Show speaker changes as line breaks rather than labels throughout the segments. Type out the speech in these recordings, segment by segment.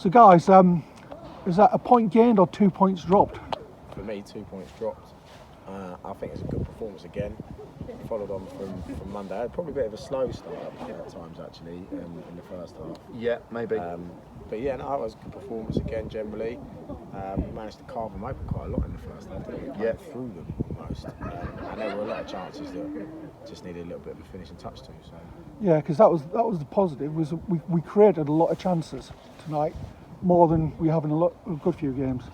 So guys, is that a point gained or 2 points dropped?
For me, 2 points dropped. I think it's a good performance again. Followed on from Monday. I had probably a bit of a slow start at times actually in the first half.
Yeah, maybe.
But yeah, no, it was a good performance again generally. We managed to carve them open quite a lot in the first half. We played through them almost. And there were a lot of chances that just needed a little bit of a finishing touch to. So.
Yeah, because that was the positive. Was we created a lot of chances tonight, more than we have in a good few games.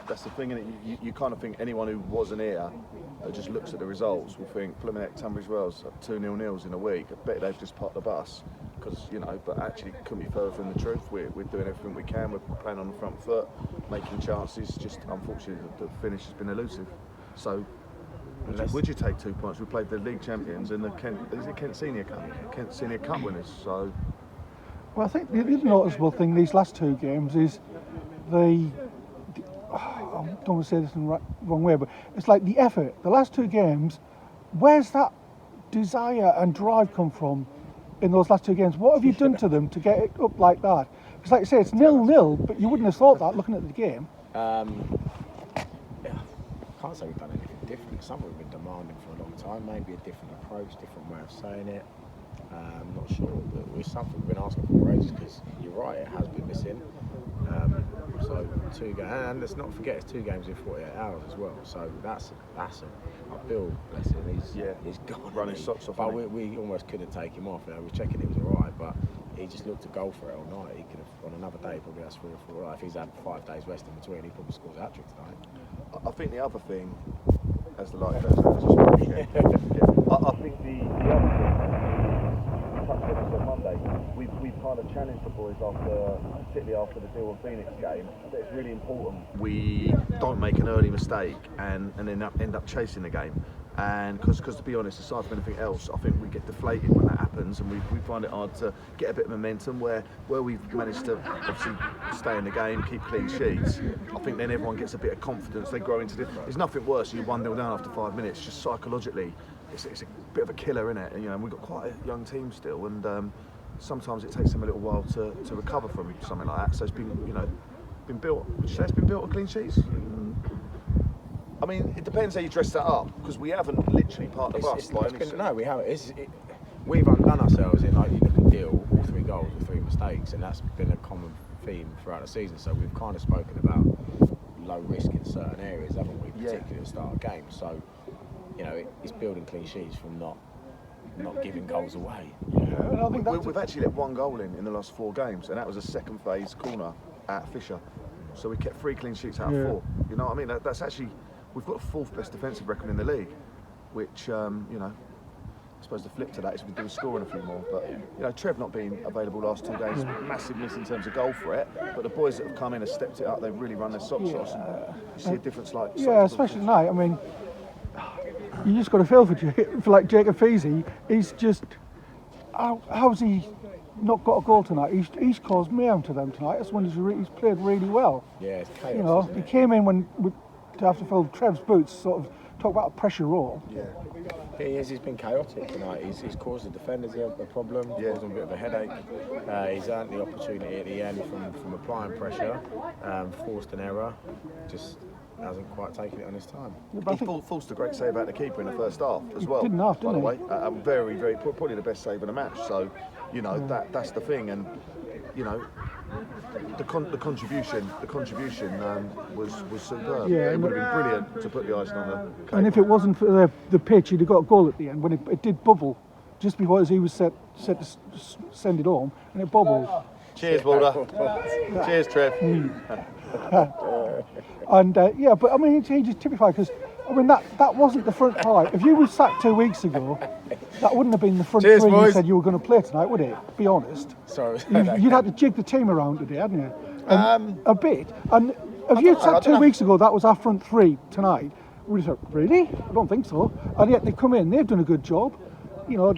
That's the thing, innit? You kind of think anyone who wasn't here that just looks at the results will think Plymouth Tunbridge Wells 2-0 nils in a week. I bet they've just parked the bus because but actually couldn't be further from the truth. We're doing everything we can. We're playing on the front foot, making chances. Just unfortunately the finish has been elusive. So would you take 2 points? We played the league champions and the Kent Senior Cup winners. So
well, I think the other noticeable thing these last two games is I don't want to say this in the wrong way, but it's like the effort. The last two games, where's that desire and drive come from in those last two games? What have you done to them to get it up like that? Because like you say, it's 0-0, but you wouldn't have thought that looking at the game.
Yeah, I can't say we've done anything different. Something we've been demanding for a long time. Maybe a different approach, different way of saying it. I'm not sure, but it's something we've been asking for ages because you're right, it has been missing. So 2 games, and let's not forget it's 2 games in 48 hours as well. So that's a Bill, bless him, he's gone.
Running socks off.
But we almost couldn't take him off. We were checking he was alright, but he just looked to go for it all night. He could have on another day probably has 3 or 4. If he's had 5 days rest in between, he probably scores a hat-trick tonight.
I think the other thing, as the light goes on, I think the other thing. On Monday, we've kind of challenged the boys particularly after the Deal Phoenix game, that it's really important we don't make an early mistake and then end up chasing the game. And because to be honest, aside from anything else, I think we get deflated when that happens, and we find it hard to get a bit of momentum. Where we've managed to obviously stay in the game, keep clean sheets, I think then everyone gets a bit of confidence. They grow into different. There's nothing worse than you're 1-0 down after 5 minutes. Just psychologically, it's a bit of a killer, innit? And we've got quite a young team still, and sometimes it takes them a little while to recover from something like that. So it's been been built. Would you say it's been built on clean sheets? I mean, it depends how you dress that up, because we haven't literally parked the bus.
No, we haven't. We've undone ourselves in, like, you look at Deal, all 3 goals with 3 mistakes, and that's been a common theme throughout the season. So we've kind of spoken about low risk in certain areas, haven't we? Particularly at the start of games. So, it's building clean sheets from not giving goals away.
Yeah,
we've actually let 1 goal in the last 4 games, and that was a second phase corner at Fisher. So we kept 3 clean sheets out of 4. You know what I mean? That's actually. We've got the 4th best defensive record in the league, which, I suppose the flip to that is we do scoring a few more. But, Trev not being available last 2 days, massive miss in terms of goal threat. But the boys that have come in have stepped it up. They've really run their socks off. You see a difference like...
Yeah, especially tonight. I mean, you just got to feel for like Jacob Ivesy. He's just... How's he not got a goal tonight? He's caused mayhem to them tonight. That's when he's played really well.
Yeah, it's chaos.
He came in to have to fill Trev's boots, sort of talk about a pressure role.
Yeah, he is. He's been chaotic tonight. He's caused the defenders a problem. Caused them a bit of a headache. He's earned the opportunity at the end from applying pressure, forced an error. Just hasn't quite taken it on his time.
Yeah,
he forced a great save out the keeper in the first half as well.
Didn't have,
by the way, very, very probably the best save of the match. So, that's the thing, and the contribution was superb.
Yeah,
it would have been brilliant to put the icing on the cake.
And if it wasn't for the pitch, he'd have got a goal at the end when it did bubble, just before he was set to send it home, and it bubbled.
Cheers, Walter. Cheers, Trev.
And but I mean, he just typified, because I mean that wasn't the front five. If you were sacked 2 weeks ago, that wouldn't have been the front 3 you said you were going to play tonight, would it? Be honest.
Sorry.
You'd had to jig the team around today, hadn't you? A bit. And if you'd said 2 weeks ago that was our front 3 tonight, we'd have said, really? I don't think so. And yet they've come in, they've done a good job.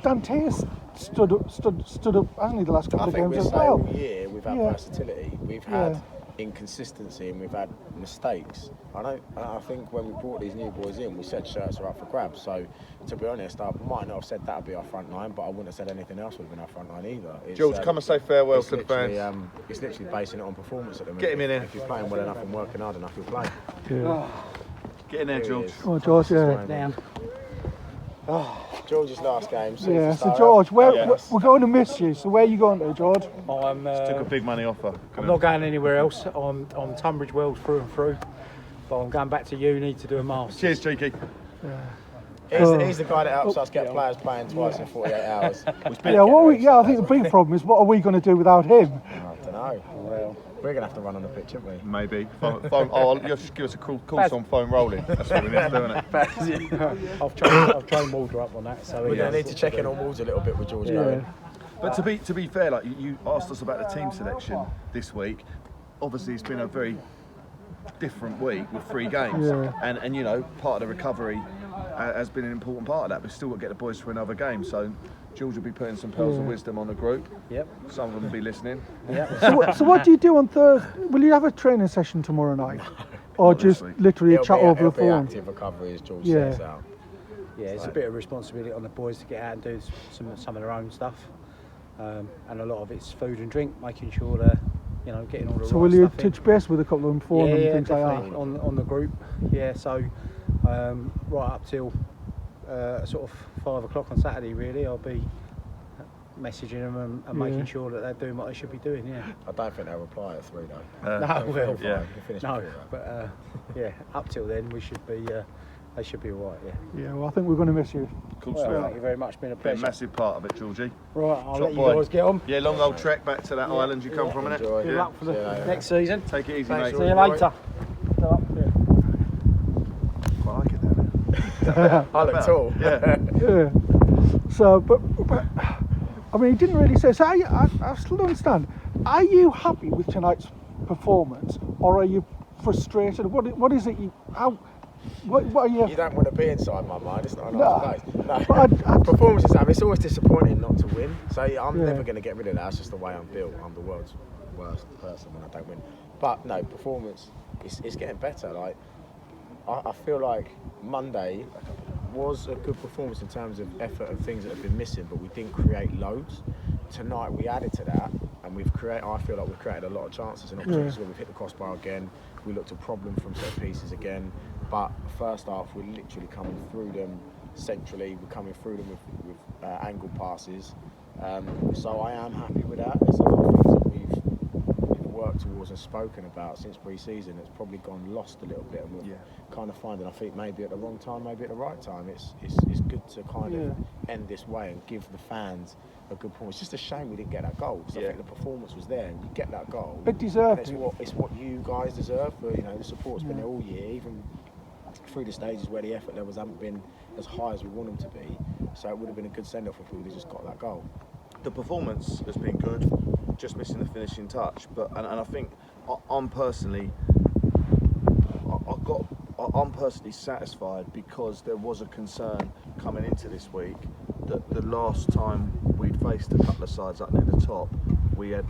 Dante has stood up, hasn't he, the last couple of games as well.
All year we've had versatility. We've had inconsistency and we've had mistakes. I think when we brought these new boys in, we said shirts are up for grabs. So to be honest, I might not have said that would be our front line, but I wouldn't have said anything else would have been our front line either.
George, come and say farewell to the
literally,
fans.
It's literally basing it on performance at the moment.
Get him in here.
If you're playing well enough and working hard enough, you'll play.
Yeah.
Get in there, George.
Oh, George, yeah.
Down.
George's last game.
Yeah, so George, we're going to miss you. So where are you going to, George?
Just took a big money offer.
I'm not going anywhere else. I'm Tunbridge Wells through and through. But I'm going back to uni to do a master's.
Cheers, Cheeky.
He's the guy that helps us get players playing twice in 48 hours.
I think the big problem is what are we going to do without him?
I don't know. Well, we're going to have to run on the pitch, aren't we?
Maybe. You'll just give us a call on phone rolling. That's what we need to do, isn't it?
I've trained Mulder up on that. So
We're going to need to check in on Wolves a little bit with George
Yeah.
going.
But to be fair, like you asked us about the team selection this week. Obviously, it's been a very different week with 3 games, and you know, part of the recovery has been an important part of that. We've still got to get the boys for another game, so George will be putting some pearls of wisdom on the group.
Yep.
Some of them will be listening.
Yep.
So what do you do on Thursday? Will you have a training session tomorrow night, or just literally chat over the phone?
Active recovery, as George
Yeah.
says out.
Yeah, it's a bit of responsibility on the boys to get out and do some of their own stuff, and a lot of it's food and drink, making sure they're getting all the
So
right
will you
stuff in.
touch base with a couple of them, phone them, things like
definitely,
that?
on the group. Yeah, so right up till sort of 5 o'clock on Saturday, really, I'll be messaging them and making sure that they're doing what they should be doing. Yeah.
I don't think they'll reply at 3 though.
No, well,
yeah.
no, but yeah, up till then we should be. They should be all right. Yeah.
Yeah, well, I think we're going to miss you.
Cool,
Well,
sweetheart.
thank you very much. Been a
Been a
pleasure.
massive part of it, Georgie.
Right, I'll
Top
let you
boy.
guys get on.
Yeah, long old trek back to that island you come from, innit?
Enjoy.
Good
Yeah.
luck for the
See you later.
next season.
Take it easy,
Thanks,
mate.
See you
George.
later.
Quite like it down
I look tall.
there. Yeah.
Yeah. So, but I mean, he didn't really say. So I still don't understand. Are you happy with tonight's performance, or are you frustrated? What is it? What are you?
You don't want to be inside my mind. It's not a
No.
nice place. No.
But
Performances, it's always disappointing not to win. So I'm never going to get rid of that. It's just the way I'm built. I'm the world's worst person when I don't win. But no, performance, it's getting better. Like I feel like Monday was a good performance in terms of effort and things that have been missing, but we didn't create loads. Tonight we added to that, and I feel like we've created a lot of chances and opportunities where we've hit the crossbar again. We looked at problem from set pieces again, but first half we're literally coming through them centrally. We're coming through them with angle passes. So I am happy with that. There's a lot of things that we've worked towards and spoken about since pre-season. It's probably gone lost a little bit, and we're kind of finding, I think, maybe at the wrong time, maybe at the right time. It's good to kind of end this way and give the fans a good point. It's just a shame we didn't get that goal. I think the performance was there, and you get that goal.
It deserved
and it's what you guys deserve. For the support's been there all year, even through the stages where the effort levels haven't been as high as we want them to be. So it would have been a good send-off if we would have just got that goal.
The performance has been good, just missing the finishing touch. But and I think I'm personally satisfied because there was a concern coming into this week that the last time we'd faced a couple of sides up near the top, we had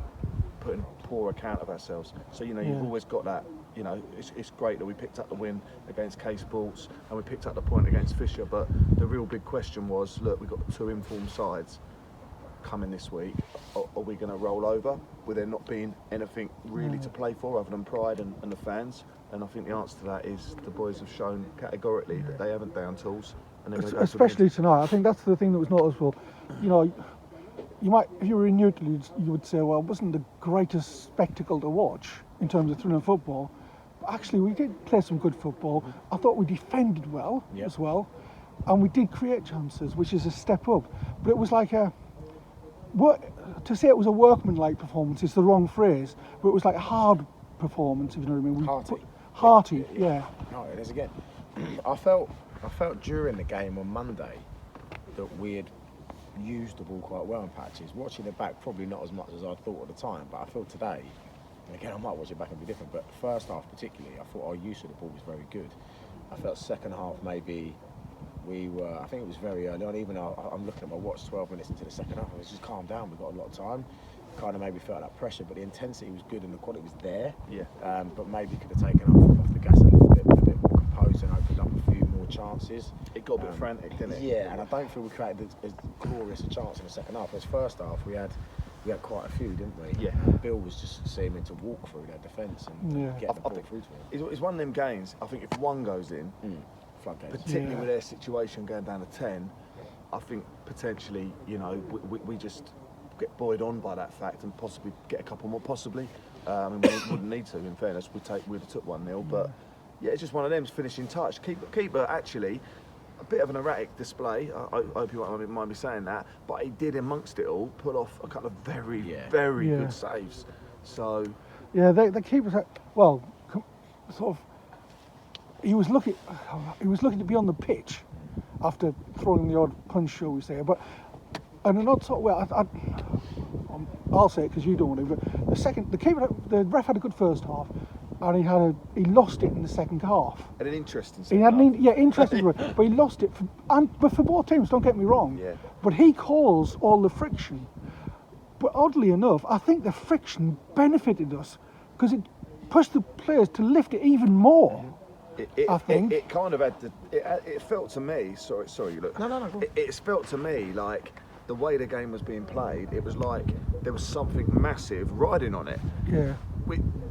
put in poor account of ourselves. So you've always got that. It's great that we picked up the win against K Sports and we picked up the point against Fisher. But the real big question was, look, we've got 2 informed sides coming this week. Are we going to roll over with there not being anything really to play for other than pride and the fans? And I think the answer to that is the boys have shown categorically that they haven't down tools. And they're gonna go
especially tonight. I think that's the thing that was noticeable. You might, if you were in neutral, you would say, well, it wasn't the greatest spectacle to watch in terms of thrilling football. But actually, we did play some good football. I thought we defended well as well, and we did create chances, which is a step up. But it was like to say it was a workmanlike performance is the wrong phrase, but it was like a hard performance, if you know what I mean. Hearty, yeah.
No, it is again. I felt during the game on Monday that we had used the ball quite well in patches. Watching it back, probably not as much as I thought at the time, but I feel today, and again I might watch it back and be different, but first half particularly, I thought our use of the ball was very good. I felt second half maybe I think it was very early on, even I'm looking at my watch 12 minutes into the second half, and it's just calmed down, we've got a lot of time. kind of maybe felt that pressure, but the intensity was good and the quality was there.
Yeah.
But maybe could have taken off the gas a little bit more composed and opened up a few more chances.
It got a bit frantic, didn't it?
Yeah, and I don't feel we created as glorious a chance in the second half. As first half, we had quite a few, didn't we?
Yeah.
Bill was just seeming to walk through their defence and get the ball through to him.
It's one of them games. I think if one goes in,
Floodgates.
particularly with their situation going down to 10, I think potentially, you know, we just get buoyed on by that fact and possibly get a couple more. Possibly, I mean, we wouldn't need to. In fairness, we'd have took 1-0, but yeah, it's just one of them. Finishing touch. Keeper actually. A bit of an erratic display. I hope you won't mind me saying that, but he did amongst it all pull off a couple of very good saves. So
yeah, the keeper. Well, sort of. He was looking to be on the pitch after throwing the odd punch, shall we say? But in an odd sort of way, I'll say it because you don't want to. But the ref had a good first half. And he lost it in the second half.
And an interesting
second half. Interesting, but he lost it. But for both teams, don't get me wrong.
Yeah.
But he caused all the friction. But oddly enough, I think the friction benefited us because it pushed the players to lift it even more. I think
it kind of had to. It felt to me. Sorry. Look.
No.
It felt to me like the way the game was being played. It was like there was something massive riding on it.
Yeah.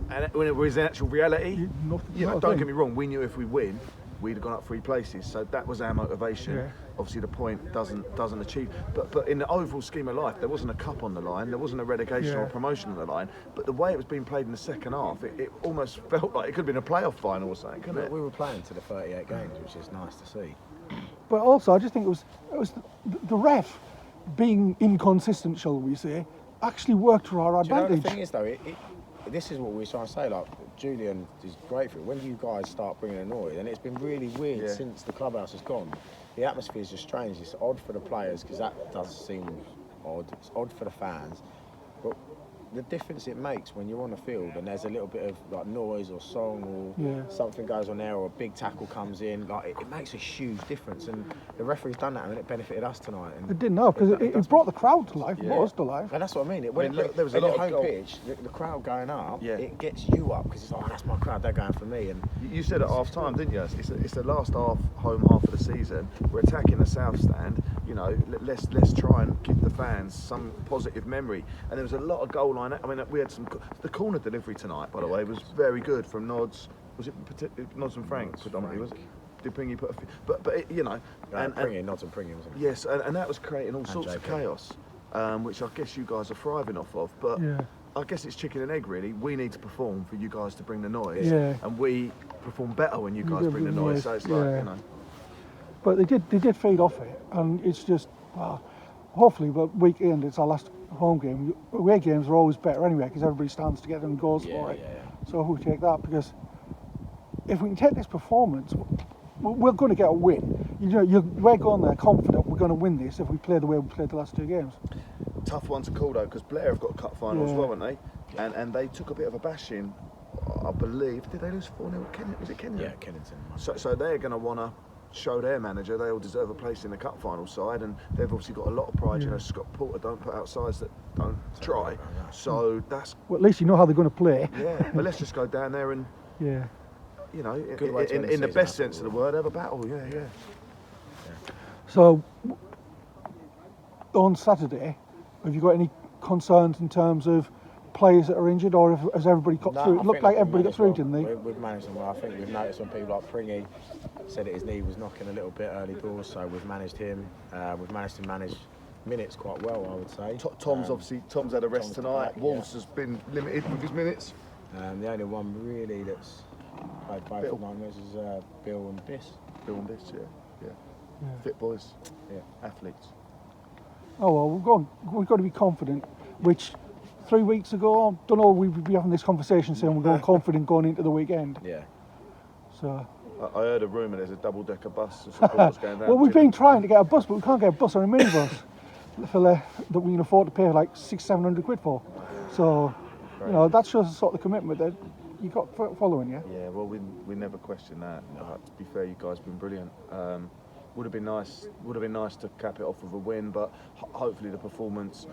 And when it was in actual reality, don't
thing.
get me wrong, we knew if we win, we'd have gone up 3 places. So that was our motivation.
Yeah.
Obviously, the point doesn't achieve. But in the overall scheme of life, there wasn't a cup on the line, there wasn't a relegation or a promotion on the line. But the way it was being played in the second half, it almost felt like it could have been a playoff final or something, couldn't it?
We were playing to the 38 games, which is nice to see.
But also, I just think it was the ref being inconsistent, shall we say, actually worked to our advantage.
Do you know, the thing is, though, this is what we were trying to say. Like, Julian is great for it. When you guys start bringing a noise, and it's been really weird since the clubhouse has gone. The atmosphere is just strange. It's odd for the players because that does seem odd. It's odd for the fans, but the difference it makes when you're on the field and there's a little bit of like noise or song or something goes on there or a big tackle comes in, like it makes a huge difference. And the referee's done that and it benefited us tonight. And
it didn't know because it brought the crowd to life, brought us to life.
And that's what I mean. There was a lot of home pitch. The crowd going up, it gets you up because it's like, oh, that's my crowd. They're going for me. And
you said at half time, didn't you? It's the last home half of the season. We're attacking the south stand. You know, let's try and give the fans some positive memory. And there was a lot of goal line. I mean, we had the corner delivery tonight, by the way, was very good from Nods. Was it Nods and Frank predominantly? Was it? Did Pringy put a few? But you know,
Pringy, Nods and Pringy, wasn't it?
Yes, and that was creating all sorts of chaos, which I guess you guys are thriving off of. But I guess it's chicken and egg, really. We need to perform for you guys to bring the noise, and we perform better when you guys bring the noise. So it's like, you know.
But they did feed off it, and it's just hopefully, but weekend it's our last home game. Away games are always better anyway because everybody stands together and goes for it. So we take that because if we can take this performance, we're going to get a win. You know, we're going there confident we're going to win this if we play the way we played the last 2 games.
Tough one to call though, because Blair have got a cup final as well, haven't they? And they took a bit of a bashing, I believe. Did they lose 4-0? Was it Kenya?
Yeah, Kennington.
So they're going to want to show their manager they all deserve a place in the cup final side, and they've obviously got a lot of pride. You know, Scott Porter don't put out sides that don't try. So that's.
Well, at least you know how they're going to play.
Yeah, but let's just go down there and.
Yeah.
You know, in the best sense of the word, have a battle. Yeah.
So, on Saturday, have you got any concerns in terms of players that are injured, or has everybody got through? It looked like everybody got through, didn't they?
We've managed them well. I think we've noticed when people like Pringy said that his knee was knocking a little bit early doors, so we've managed him. We've managed to manage minutes quite well, I would say.
Tom's had a rest tonight. Wolves has been limited with his minutes.
The only one really that's played both nights is Bill and Biss.
Yeah. Fit boys, athletes.
Oh well, we've got to be confident. Which 3 weeks ago, I don't know, we'd be having this conversation saying we're going confident going into the weekend.
Yeah.
So.
I heard a rumour there's a double-decker bus of supporters going down.
Well, we've been trying to get a bus, but we can't get a bus or a minibus that we can afford to pay like £600-700 for. So, you know, that shows the sort of commitment that you got following, yeah.
Yeah, well, we never question that. To be fair, you guys have been brilliant. Would have been nice to cap it off with a win, but hopefully the performance,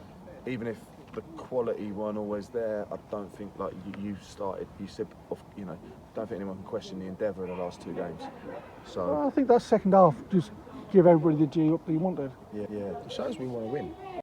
even if the quality weren't always there. I don't think, like you said, don't think anyone can question the endeavour in the last 2 games. So
Well, I think that second half just give everybody the G up they wanted.
yeah.
It shows we want to win.